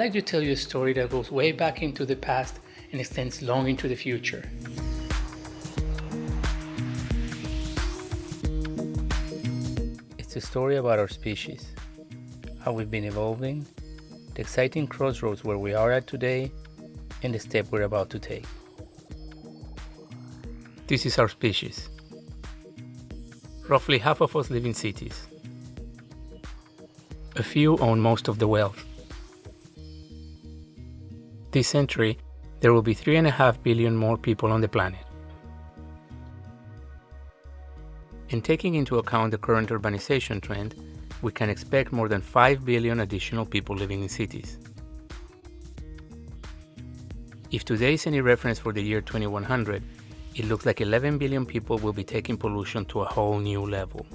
like to tell you a story that goes way back into the past and extends long into the future. It's a story about our species, how we've been evolving, the exciting crossroads where we are at today, and the step we're about to take. This is our species. Roughly half of us live in cities. A few own most of the wealth. This century, there will be 3.5 billion more people on the planet. And taking into account the current urbanization trend, we can expect more than 5 billion additional people living in cities. If today is any reference for the year 2100, it looks like 11 billion people will be taking pollution to a whole new level.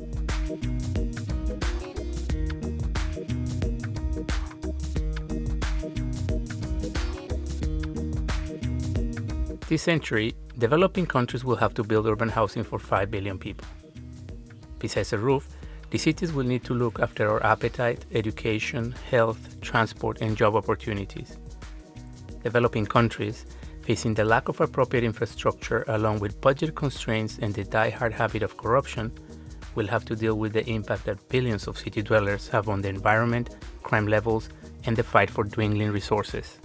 This century, developing countries will have to build urban housing for 5 billion people. Besides a roof, the cities will need to look after our appetite, education, health, transport, and job opportunities. Developing countries, facing the lack of appropriate infrastructure along with budget constraints and the die-hard habit of corruption, will have to deal with the impact that billions of city dwellers have on the environment, crime levels, and the fight for dwindling resources.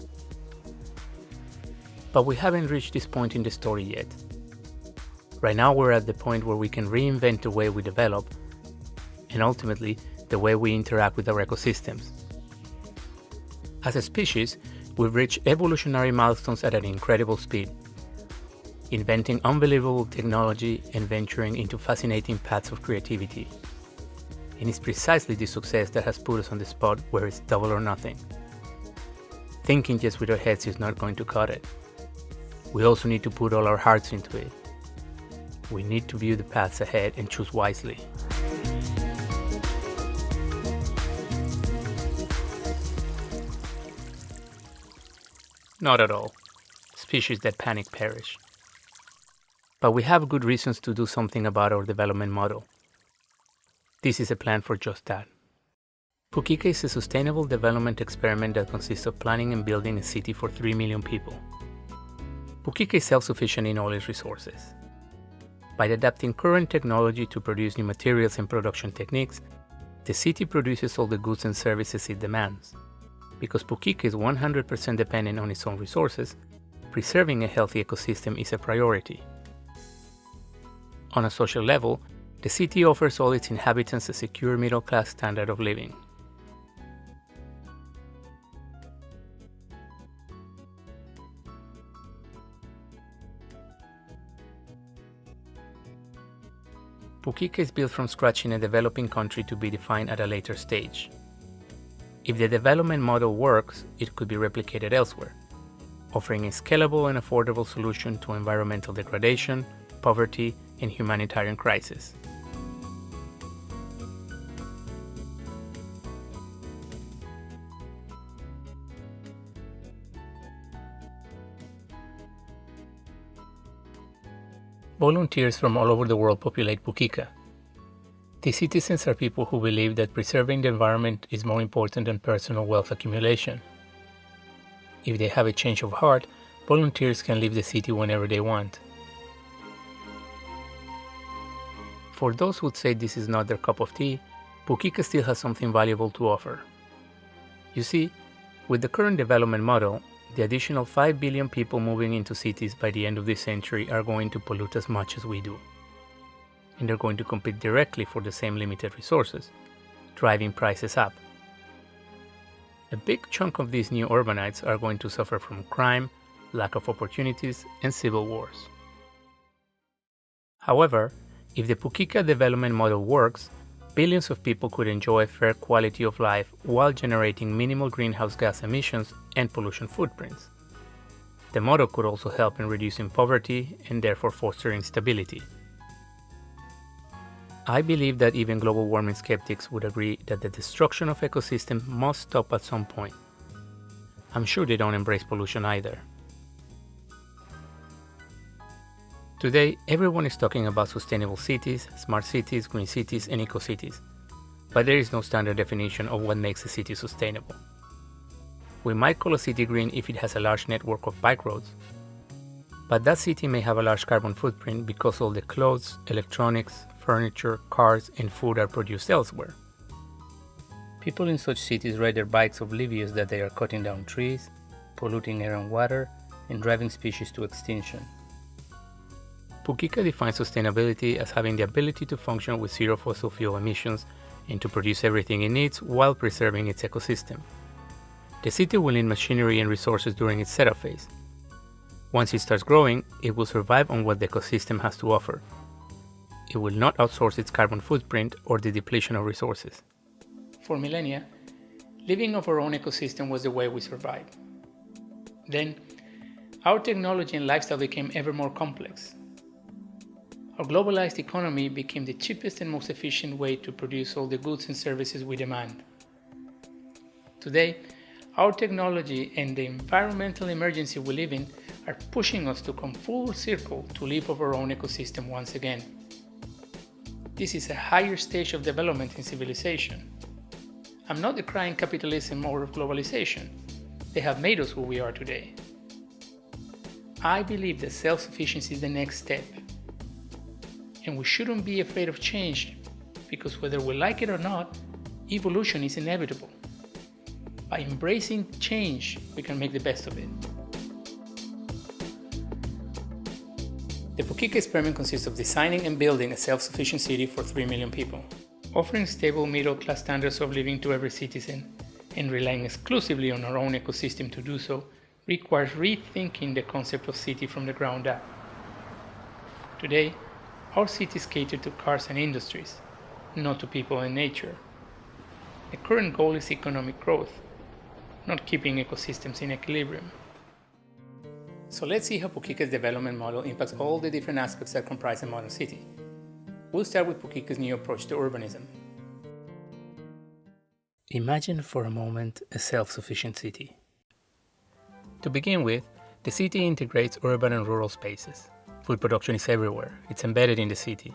But we haven't reached this point in the story yet. Right now we're at the point where we can reinvent the way we develop, and ultimately the way we interact with our ecosystems. As a species, we've reached evolutionary milestones at an incredible speed, inventing unbelievable technology and venturing into fascinating paths of creativity. And it's precisely this success that has put us on the spot where it's double or nothing. Thinking just with our heads is not going to cut it. We also need to put all our hearts into it. We need to view the paths ahead and choose wisely. Not at all. Species that panic perish. But we have good reasons to do something about our development model. This is a plan for just that. Pukika is a sustainable development experiment that consists of planning and building a city for 3 million people. Pukika is self-sufficient in all its resources. By adapting current technology to produce new materials and production techniques, the city produces all the goods and services it demands. Because Pukika is 100% dependent on its own resources, preserving a healthy ecosystem is a priority. On a social level, the city offers all its inhabitants a secure middle-class standard of living. Pukika is built from scratch in a developing country to be defined at a later stage. If the development model works, it could be replicated elsewhere, offering a scalable and affordable solution to environmental degradation, poverty, and humanitarian crisis. Volunteers from all over the world populate Pukika. The citizens are people who believe that preserving the environment is more important than personal wealth accumulation. If they have a change of heart, volunteers can leave the city whenever they want. For those who would say this is not their cup of tea, Pukika still has something valuable to offer. You see, with the current development model, the additional 5 billion people moving into cities by the end of this century are going to pollute as much as we do. And they're going to compete directly for the same limited resources, driving prices up. A big chunk of these new urbanites are going to suffer from crime, lack of opportunities, and civil wars. However, if the Pukika development model works, billions of people could enjoy a fair quality of life while generating minimal greenhouse gas emissions and pollution footprints. The model could also help in reducing poverty and therefore fostering stability. I believe that even global warming skeptics would agree that the destruction of ecosystems must stop at some point. I'm sure they don't embrace pollution either. Today, everyone is talking about sustainable cities, smart cities, green cities, and eco-cities, but there is no standard definition of what makes a city sustainable. we might call a city green if it has a large network of bike roads. But that city may have a large carbon footprint because all the clothes, electronics, furniture, cars, and food are produced elsewhere. People in such cities ride their bikes oblivious that they are cutting down trees, polluting air and water, and driving species to extinction. Pukika defines sustainability as having the ability to function with zero fossil fuel emissions and to produce everything it needs while preserving its ecosystem. The city will need machinery and resources during its setup phase. Once it starts growing, it will survive on what the ecosystem has to offer. It will not outsource its carbon footprint or the depletion of resources. For millennia, living off our own ecosystem was the way we survived. Then, our technology and lifestyle became ever more complex. Our globalized economy became the cheapest and most efficient way to produce all the goods and services we demand. Today, our technology and the environmental emergency we live in are pushing us to come full circle to live off our own ecosystem once again. This is a higher stage of development in civilization. I'm not decrying capitalism or globalization. They have made us who we are today. I believe that self-sufficiency is the next step. And we shouldn't be afraid of change, because whether we like it or not, evolution is inevitable. By embracing change, we can make the best of it. The Pukika experiment consists of designing and building a self-sufficient city for 3 million people, offering stable middle-class standards of living to every citizen, and relying exclusively on our own ecosystem to do so requires rethinking the concept of city from the ground up. Today, our cities cater to cars and industries, not to people and nature. The current goal is economic growth, not keeping ecosystems in equilibrium. So let's see how Pukika's development model impacts all the different aspects that comprise a modern city. We'll start with Pukika's new approach to urbanism. Imagine for a moment a self-sufficient city. To begin with, the city integrates urban and rural spaces. Food production is everywhere. It's embedded in the city.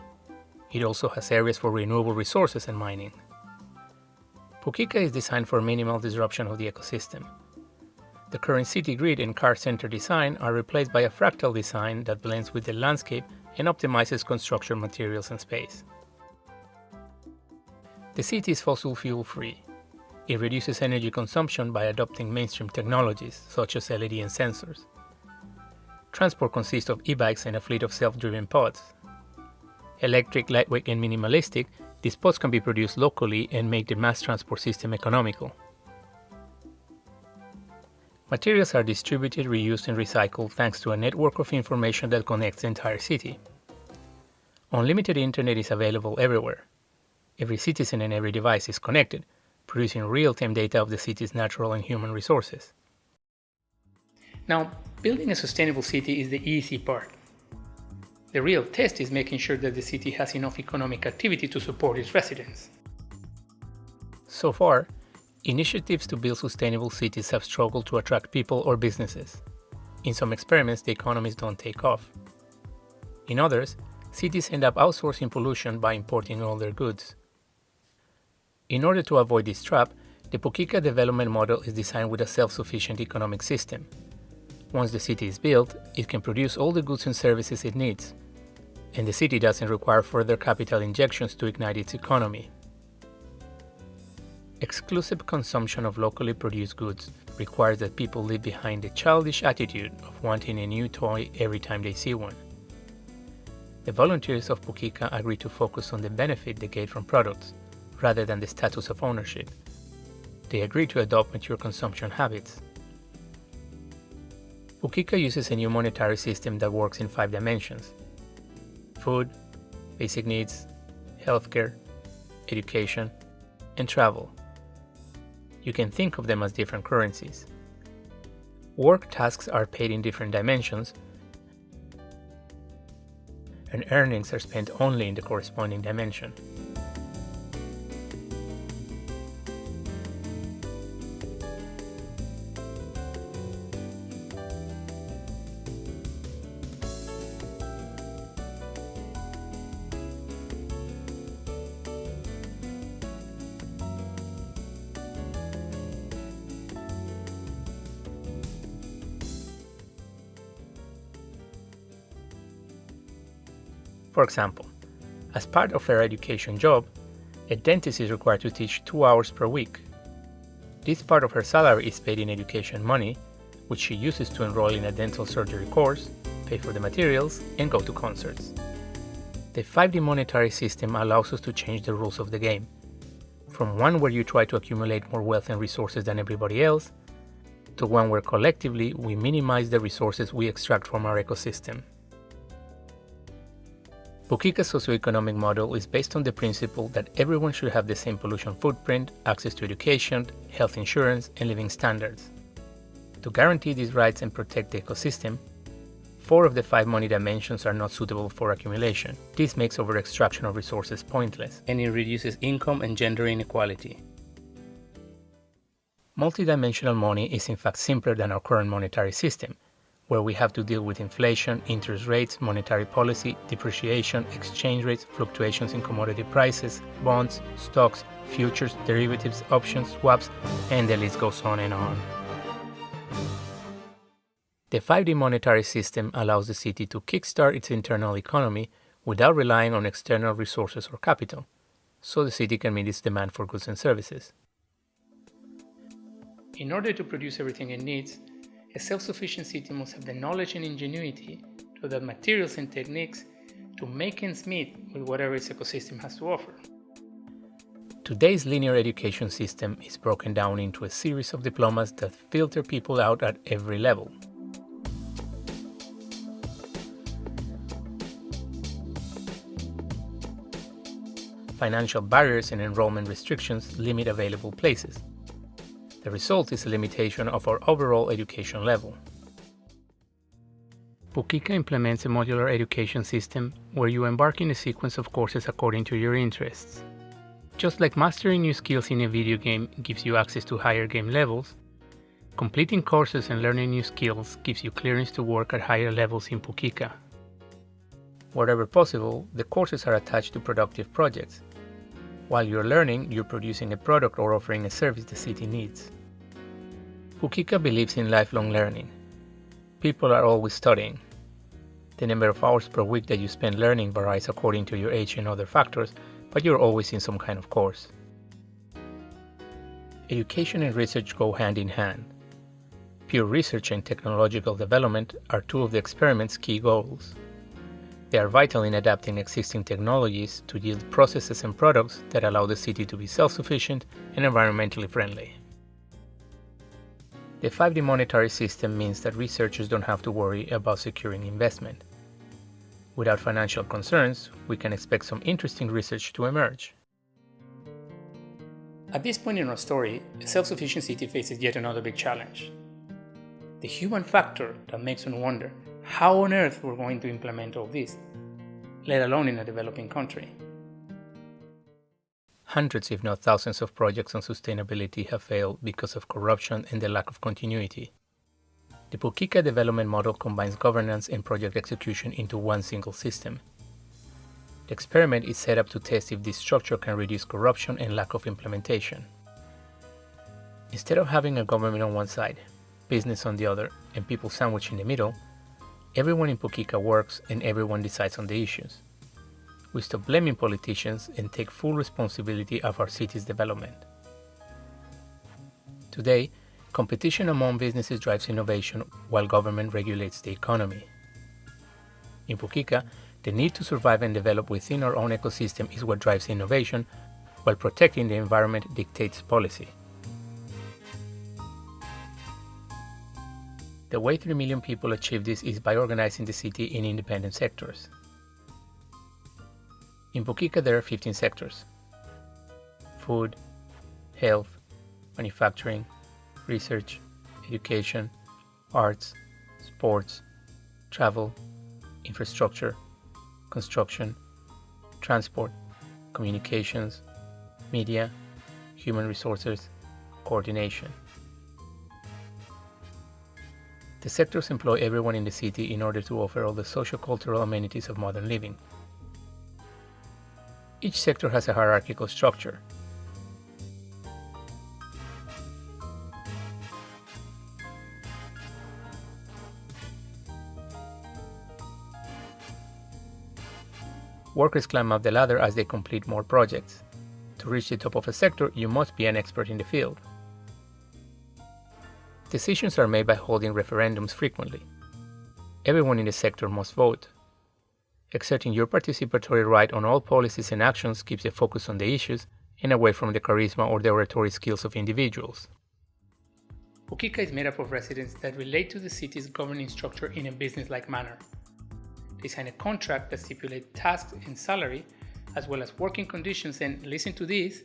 It also has areas for renewable resources and mining. Pukika is designed for minimal disruption of the ecosystem. The current city grid and car-centered design are replaced by a fractal design that blends with the landscape and optimizes construction materials and space. The city is fossil fuel free. It reduces energy consumption by adopting mainstream technologies such as LED and sensors. Transport consists of e-bikes and a fleet of self-driven pods. Electric, lightweight, and minimalistic, these pods can be produced locally and make the mass transport system economical. Materials are distributed, reused, and recycled thanks to a network of information that connects the entire city. Unlimited internet is available everywhere. Every citizen and every device is connected, producing real-time data of the city's natural and human resources. Now, building a sustainable city is the easy part. The real test is making sure that the city has enough economic activity to support its residents. So far, initiatives to build sustainable cities have struggled to attract people or businesses. In some experiments, the economies don't take off. In others, cities end up outsourcing pollution by importing all their goods. In order to avoid this trap, the Pukika development model is designed with a self-sufficient economic system. Once the city is built, it can produce all the goods and services it needs, and the city doesn't require further capital injections to ignite its economy. Exclusive consumption of locally produced goods requires that people leave behind the childish attitude of wanting a new toy every time they see one. The volunteers of Pukika agree to focus on the benefit they get from products, rather than the status of ownership. They agree to adopt mature consumption habits. Pukika uses a new monetary system that works in 5 dimensions: food, basic needs, healthcare, education, and travel. You can think of them as different currencies. Work tasks are paid in different dimensions, and earnings are spent only in the corresponding dimension. For example, as part of her education job, a dentist is required to teach 2 hours per week. This part of her salary is paid in education money, which she uses to enroll in a dental surgery course, pay for the materials, and go to concerts. The 5D monetary system allows us to change the rules of the game, from one where you try to accumulate more wealth and resources than everybody else, to one where collectively we minimize the resources we extract from our ecosystem. Pukika's socioeconomic model is based on the principle that everyone should have the same pollution footprint, access to education, health insurance, and living standards. To guarantee these rights and protect the ecosystem, 4 of the 5 money dimensions are not suitable for accumulation. This makes over-extraction of resources pointless, and it reduces income and gender inequality. Multidimensional money is in fact simpler than our current monetary system, where we have to deal with inflation, interest rates, monetary policy, depreciation, exchange rates, fluctuations in commodity prices, bonds, stocks, futures, derivatives, options, swaps, and the list goes on and on. The 5D monetary system allows the city to kickstart its internal economy without relying on external resources or capital, so the city can meet its demand for goods and services. In order to produce everything it needs, a self-sufficient city must have the knowledge and ingenuity to adopt materials and techniques to make ends meet with whatever its ecosystem has to offer. Today's linear education system is broken down into a series of diplomas that filter people out at every level. Financial barriers and enrollment restrictions limit available places. The result is a limitation of our overall education level. Pukika implements a modular education system where you embark in a sequence of courses according to your interests. Just like mastering new skills in a video game gives you access to higher game levels, completing courses and learning new skills gives you clearance to work at higher levels in Pukika. Wherever possible, the courses are attached to productive projects. While you're learning, you're producing a product or offering a service the city needs. Pukika believes in lifelong learning. People are always studying. The number of hours per week that you spend learning varies according to your age and other factors, but you're always in some kind of course. Education and research go hand in hand. Pure research and technological development are 2 of the experiment's key goals. They are vital in adapting existing technologies to yield processes and products that allow the city to be self-sufficient and environmentally friendly. The 5D monetary system means that researchers don't have to worry about securing investment. Without financial concerns, we can expect some interesting research to emerge. At this point in our story, a self-sufficient city faces yet another big challenge. The human factor that makes one wonder how on earth we're going to implement all this, let alone in a developing country. Hundreds, if not thousands, of projects on sustainability have failed because of corruption and the lack of continuity. The Pukika development model combines governance and project execution into one single system. The experiment is set up to test if this structure can reduce corruption and lack of implementation. Instead of having a government on one side, business on the other, and people sandwiched in the middle, everyone in Pukika works and everyone decides on the issues. We stop blaming politicians and take full responsibility of our city's development. Today, competition among businesses drives innovation while government regulates the economy. In Pukika, the need to survive and develop within our own ecosystem is what drives innovation, while protecting the environment dictates policy. The way 3 million people achieve this is by organizing the city in independent sectors. In Pukika there are 15 sectors: food, health, manufacturing, research, education, arts, sports, travel, infrastructure, construction, transport, communications, media, human resources, coordination. The sectors employ everyone in the city in order to offer all the socio-cultural amenities of modern living. Each sector has a hierarchical structure. Workers climb up the ladder as they complete more projects. To reach the top of a sector, you must be an expert in the field. Decisions are made by holding referendums frequently. Everyone in the sector must vote. Exerting your participatory right on all policies and actions keeps the focus on the issues and away from the charisma or the oratory skills of individuals. Pukika is made up of residents that relate to the city's governing structure in a business-like manner. They sign a contract that stipulates tasks and salary, as well as working conditions and, listen to this,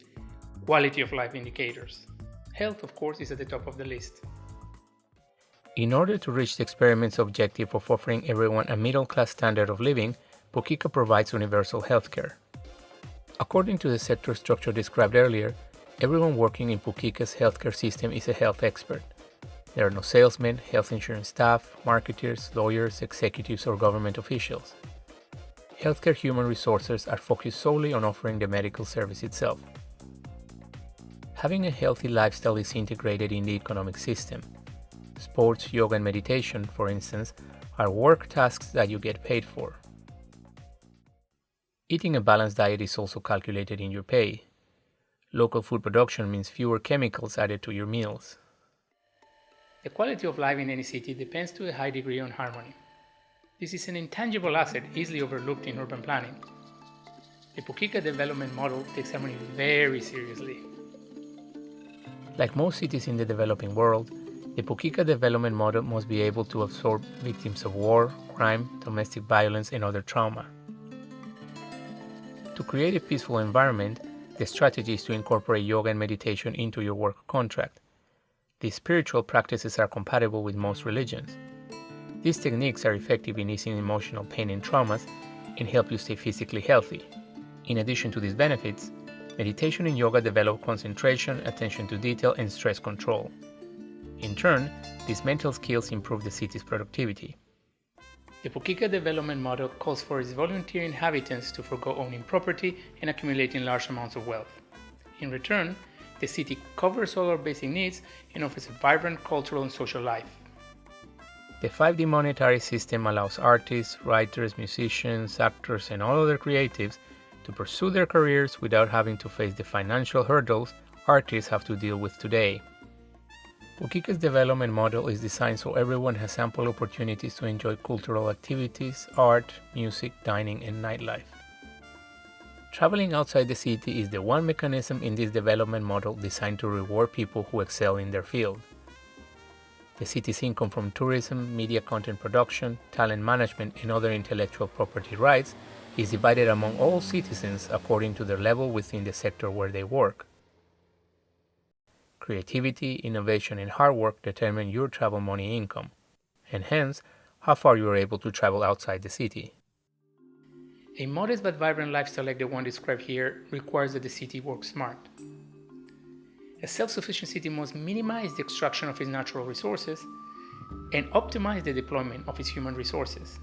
quality of life indicators. Health, of course, is at the top of the list. In order to reach the experiment's objective of offering everyone a middle-class standard of living, Pukika provides universal healthcare. According to the sector structure described earlier, everyone working in Pukika's healthcare system is a health expert. There are no salesmen, health insurance staff, marketers, lawyers, executives, or government officials. Healthcare human resources are focused solely on offering the medical service itself. Having a healthy lifestyle is integrated in the economic system. Sports, yoga, and meditation, for instance, are work tasks that you get paid for. Eating a balanced diet is also calculated in your pay. Local food production means fewer chemicals added to your meals. The quality of life in any city depends to a high degree on harmony. This is an intangible asset easily overlooked in urban planning. The Pukika development model takes harmony very seriously. Like most cities in the developing world, the Pukika development model must be able to absorb victims of war, crime, domestic violence, and other trauma. To create a peaceful environment, the strategy is to incorporate yoga and meditation into your work contract. These spiritual practices are compatible with most religions. These techniques are effective in easing emotional pain and traumas and help you stay physically healthy. In addition to these benefits, meditation and yoga develop concentration, attention to detail, and stress control. In turn, these mental skills improve the city's productivity. The Pukika development model calls for its volunteer inhabitants to forgo owning property and accumulating large amounts of wealth. In return, the city covers all our basic needs and offers a vibrant cultural and social life. The 5D monetary system allows artists, writers, musicians, actors, and all other creatives to pursue their careers without having to face the financial hurdles artists have to deal with today. Pukika's development model is designed so everyone has ample opportunities to enjoy cultural activities, art, music, dining, and nightlife. Traveling outside the city is the one mechanism in this development model designed to reward people who excel in their field. The city's income from tourism, media content production, talent management, and other intellectual property rights is divided among all citizens according to their level within the sector where they work. Creativity, innovation, and hard work determine your travel money income, and hence, how far you are able to travel outside the city. A modest but vibrant lifestyle like the one described here requires that the city works smart. A self-sufficient city must minimize the extraction of its natural resources and optimize the deployment of its human resources.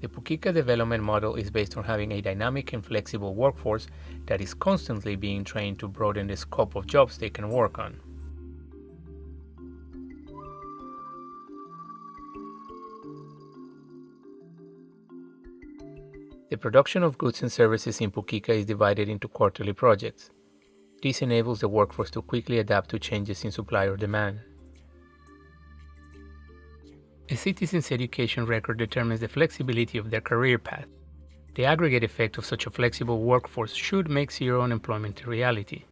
The Pukika development model is based on having a dynamic and flexible workforce that is constantly being trained to broaden the scope of jobs they can work on. The production of goods and services in Pukika is divided into quarterly projects. This enables the workforce to quickly adapt to changes in supply or demand. A citizen's education record determines the flexibility of their career path. The aggregate effect of such a flexible workforce should make zero unemployment a reality.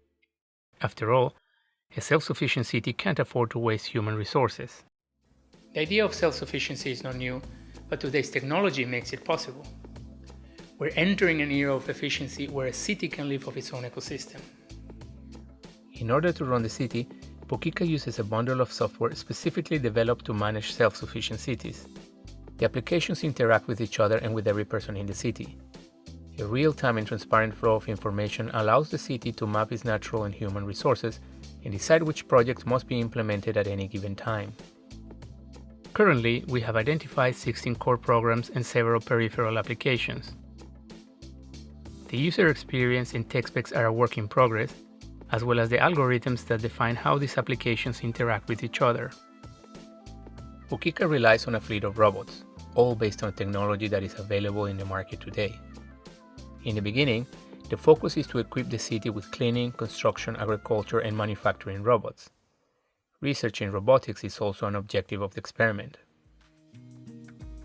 After all, a self-sufficient city can't afford to waste human resources. The idea of self-sufficiency is not new, but today's technology makes it possible. We're entering an era of efficiency where a city can live off its own ecosystem. In order to run the city, Pukika uses a bundle of software specifically developed to manage self-sufficient cities. The applications interact with each other and with every person in the city. A real-time and transparent flow of information allows the city to map its natural and human resources and decide which projects must be implemented at any given time. Currently, we have identified 16 core programs and several peripheral applications. The user experience and tech specs are a work in progress, as well as the algorithms that define how these applications interact with each other. Pukika relies on a fleet of robots, all based on technology that is available in the market today. In the beginning, the focus is to equip the city with cleaning, construction, agriculture, and manufacturing robots. Research in robotics is also an objective of the experiment.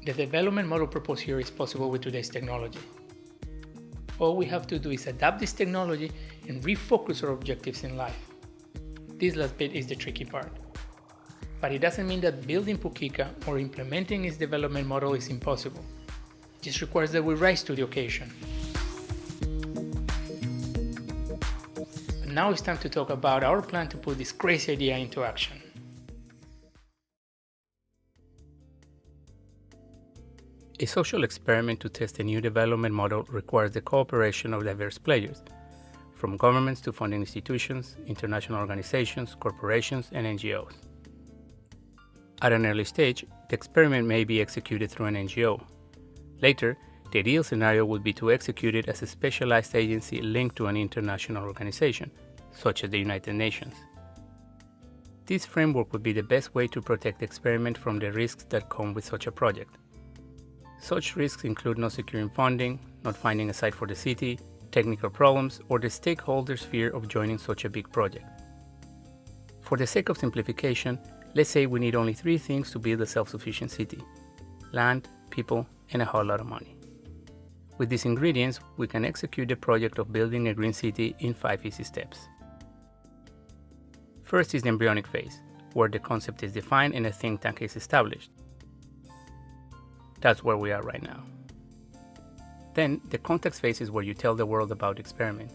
The development model proposed here is possible with today's technology. All we have to do is adapt this technology and refocus our objectives in life. This last bit is the tricky part. But it doesn't mean that building Pukika or implementing its development model is impossible. It just requires that we rise to the occasion. But now it's time to talk about our plan to put this crazy idea into action. A social experiment to test a new development model requires the cooperation of diverse players, from governments to funding institutions, international organizations, corporations, and NGOs. At an early stage, the experiment may be executed through an NGO. Later, the ideal scenario would be to execute it as a specialized agency linked to an international organization, such as the United Nations. This framework would be the best way to protect the experiment from the risks that come with such a project. Such risks include not securing funding, not finding a site for the city, technical problems, or the stakeholders' fear of joining such a big project. For the sake of simplification, let's say we need only 3 things to build a self-sufficient city: land, people, and a whole lot of money. With these ingredients, we can execute the project of building a green city in 5 easy steps. First is the embryonic phase, where the concept is defined and a think tank is established. That's where we are right now. Then, the context phase is where you tell the world about the experiment.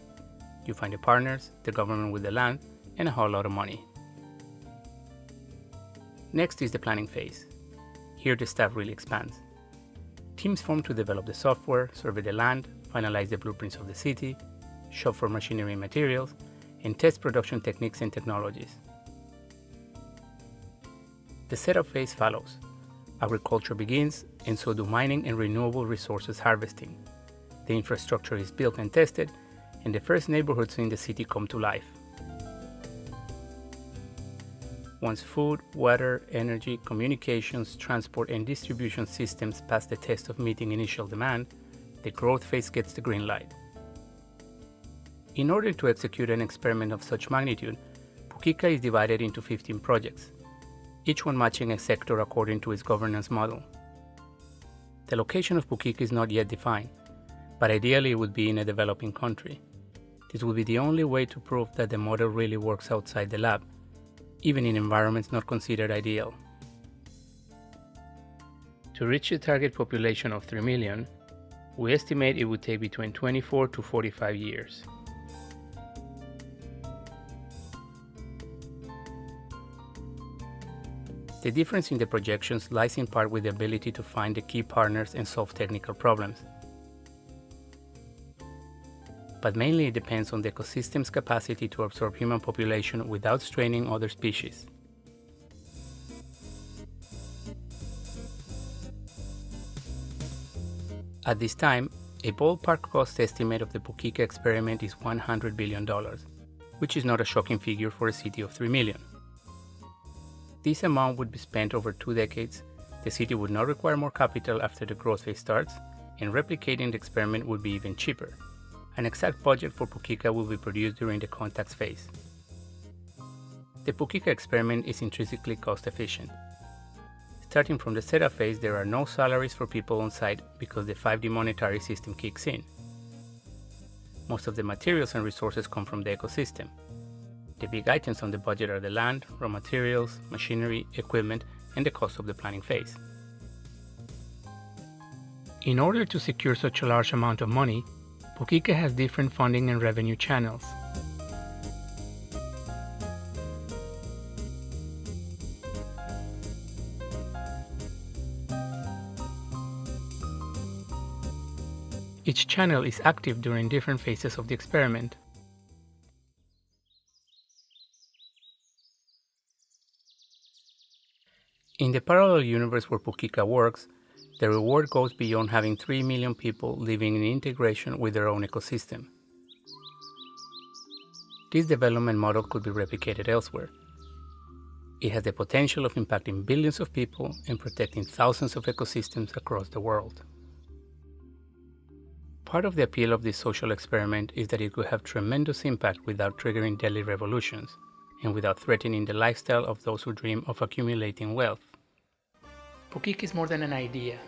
You find the partners, the government with the land, and a whole lot of money. Next is the planning phase. Here the staff really expands. Teams form to develop the software, survey the land, finalize the blueprints of the city, shop for machinery and materials, and test production techniques and technologies. The setup phase follows. Agriculture begins, and so do mining and renewable resources harvesting. The infrastructure is built and tested, and the first neighborhoods in the city come to life. Once food, water, energy, communications, transport, and distribution systems pass the test of meeting initial demand, the growth phase gets the green light. In order to execute an experiment of such magnitude, Pukika is divided into 15 projects, each one matching a sector according to its governance model. The location of Pukika is not yet defined, but ideally it would be in a developing country. This would be the only way to prove that the model really works outside the lab, even in environments not considered ideal. To reach the target population of 3 million, we estimate it would take between 24 to 45 years. The difference in the projections lies in part with the ability to find the key partners and solve technical problems. But mainly it depends on the ecosystem's capacity to absorb human population without straining other species. At this time, a ballpark cost estimate of the Pukika experiment is $100 billion, which is not a shocking figure for a city of 3 million. This amount would be spent over 2 decades, the city would not require more capital after the growth phase starts, and replicating the experiment would be even cheaper. An exact budget for Pukika will be produced during the contacts phase. The Pukika experiment is intrinsically cost efficient. Starting from the setup phase, there are no salaries for people on site because the 5D monetary system kicks in. Most of the materials and resources come from the ecosystem. The big items on the budget are the land, raw materials, machinery, equipment, and the cost of the planning phase. In order to secure such a large amount of money, Pukika has different funding and revenue channels. Each channel is active during different phases of the experiment. In the parallel universe where Pukika works, the reward goes beyond having 3 million people living in integration with their own ecosystem. This development model could be replicated elsewhere. It has the potential of impacting billions of people and protecting thousands of ecosystems across the world. Part of the appeal of this social experiment is that it could have tremendous impact without triggering deadly revolutions and without threatening the lifestyle of those who dream of accumulating wealth. Pukiki is more than an idea,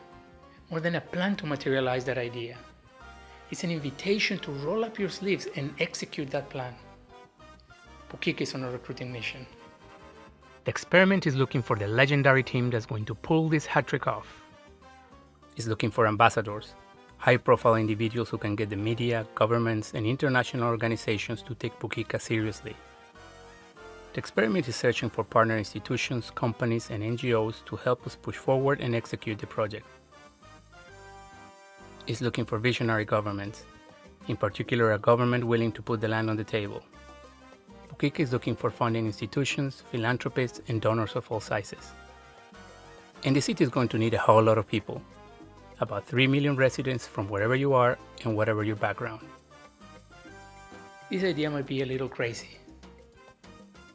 more than a plan to materialize that idea. It's an invitation to roll up your sleeves and execute that plan. Pukiki is on a recruiting mission. The experiment is looking for the legendary team that's going to pull this hat trick off. It's looking for ambassadors, high-profile individuals who can get the media, governments, and international organizations to take Pukika seriously. The experiment is searching for partner institutions, companies, and NGOs to help us push forward and execute the project. It's looking for visionary governments, in particular a government willing to put the land on the table. Pukika is looking for funding institutions, philanthropists, and donors of all sizes. And the city is going to need a whole lot of people, about 3 million residents from wherever you are and whatever your background. This idea might be a little crazy,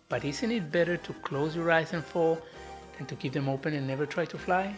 but isn't it better to close your eyes and fall than to keep them open and never try to fly?